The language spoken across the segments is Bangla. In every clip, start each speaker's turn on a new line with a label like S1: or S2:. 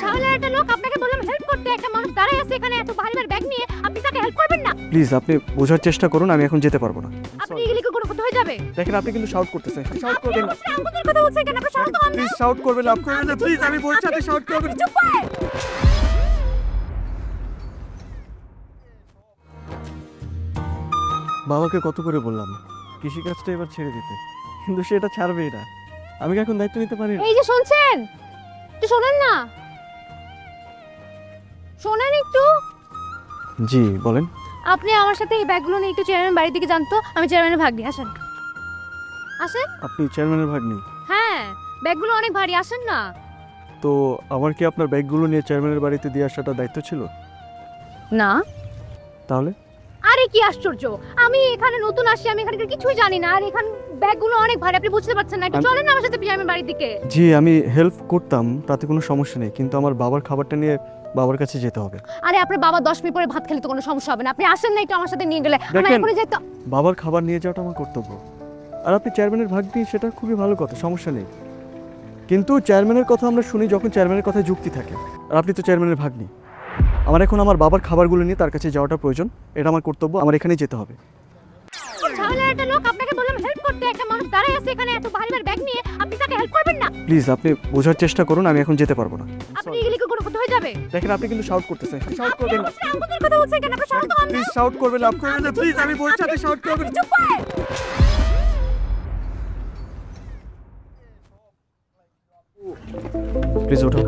S1: ঝামেলার একটা লোক, আপনাকে বললাম হেল্প করতে, একটা মানুষ দাঁড়ায় আছে এখানে এত ভারী ভারী ব্যাগ নিয়ে, আপনি তাকে হেল্প করবেন না?
S2: প্লিজ আপনি বোঝার চেষ্টা করুন, আমি এখন যেতে পারবো না।
S1: আপনি এগুলি কি কোনো কথা হয়ে যাবে?
S2: দেখেন আপনি কিন্তু শাউট করতেছেন, শাউট করবেন না।
S1: আপনি আমাদের কথা বলছেন কেন? আপনি শান্ত হন না।
S2: প্লিজ শাউট করবেন না, প্লিজ আমি বলছি আপনি শাউট করবেন।
S1: চুপ করে।
S2: বাবাকে কত করে বললাম কৃষিকাজটা এবার ছেড়ে দিতে, কিন্তু সে এটা ছাড়বেই না। আমি কি এখন দায়িত্ব নিতে পারি না?
S1: এই যে শুনছেন, একটু শোনেন না, শোনেন একটু।
S2: জি বলেন।
S1: আপনি আমার সাথে এই ব্যাগগুলো নিয়ে একটু চেয়ারম্যান বাড়ির দিকে যান তো, আমি চেয়ারম্যানের ভাগ্নি। আসেন আসেন।
S2: আপনি চেয়ারম্যানের ভাগ্নি?
S1: হ্যাঁ, ব্যাগগুলো অনেক ভারী, আসেন না।
S2: তো আমার কি আপনার ব্যাগগুলো নিয়ে চেয়ারম্যানের বাড়িতে দিয়ে আসাটা দায়িত্ব ছিল?
S1: না।
S2: তাহলে?
S1: আরে কি আশ্চর্য, আমি এখানে নতুন আসি, আমি এখানে কিছুই জানি না, আর এখানে ব্যাগগুলো অনেক ভারী, আপনি বুঝতে পারছেন না। একটু চলেন না আমার সাথে চেয়ারম্যান বাড়ির দিকে।
S2: জি আমি হেল্প করতাম, তাতে কোনো সমস্যা নেই, কিন্তু আমার বাবার খাবারটা নিয়ে বাবার কাছে যেতে হবে।
S1: আরে আপনার বাবা 10 মিনিট পরে ভাত খেলে তো কোনো সমস্যা হবে না, আপনি আসেন না একটু আমার সাথে নিয়ে গেলে। আমরা
S2: দেখেন,
S1: এখনই যেতে।
S2: বাবার খাবার নিয়ে যাওয়াটা আমার কর্তব্য, আর আপনি চেয়ারম্যানের ভাগ্নি, সেটা খুবই ভালো কথা, সমস্যা নেই। কিন্তু চেয়ারম্যানের কথা আমরা শুনি যখন চেয়ারম্যানের কথায় যুক্তি থাকে, আর আপনি তো চেয়ারম্যানের ভাগ্নি। আমার এখন আমার বাবার খাবারগুলো নিয়ে তার কাছে যাওয়াটা প্রয়োজন, এটা আমার কর্তব্য, আমার এখানেই যেতে হবে।
S1: ঝামেলার একটা লোক, আপনাকে বললাম হেল্প করতে, একটা মানুষ দাঁড়ায় আছে এখানে এত ভারী ভারী ব্যাগ নিয়ে, আপনি তাকে হেল্প করবেন না?
S2: প্লিজ আপনি বোঝার চেষ্টা করুন, আমি এখন যেতে পারবো না।
S1: আপনি এগুলি কি কোনো কথা হয়ে যাবে?
S2: দেখেন আপনি কিন্তু শাউট করতেছেন, শাউট করবেন না।
S1: আপনি আমাদের কথা বলছেন কেন? আপনি শান্ত হন না।
S2: প্লিজ শাউট করবেন না, প্লিজ আমি বলছি আপনি শাউট করবেন।
S1: চুপ করে।
S2: প্লিজ ওঠো,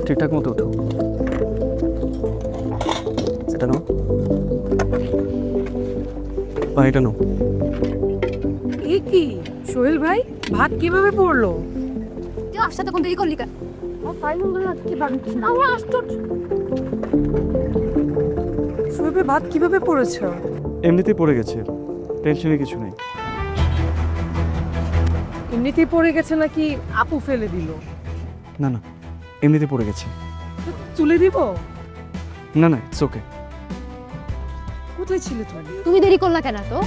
S2: ঠিকঠাক মতো ওঠো। এটা নাও, এটা নাও।
S3: এ কি সোহেল ভাই, ভাত কিভাবে পড়লো?
S1: তুই আমার সাথে কোন দেরি করলি কেন? আমার আশ্চর্য।
S3: সোহেল ভাই ভাত কিভাবে পড়েছ?
S2: এমনিতেই পড়ে গেছে, টেনশনের কিছু নেই।
S3: এমনিতেই পড়ে গেছে নাকি আপু ফেলে দিল?
S2: না না, এমনিতেই পড়ে গেছে।
S3: তুলে দিব?
S2: না না, ইটস ওকে।
S3: কোথায় ছিলে তুমি?
S1: তুমি দেরি করলা কেন তো?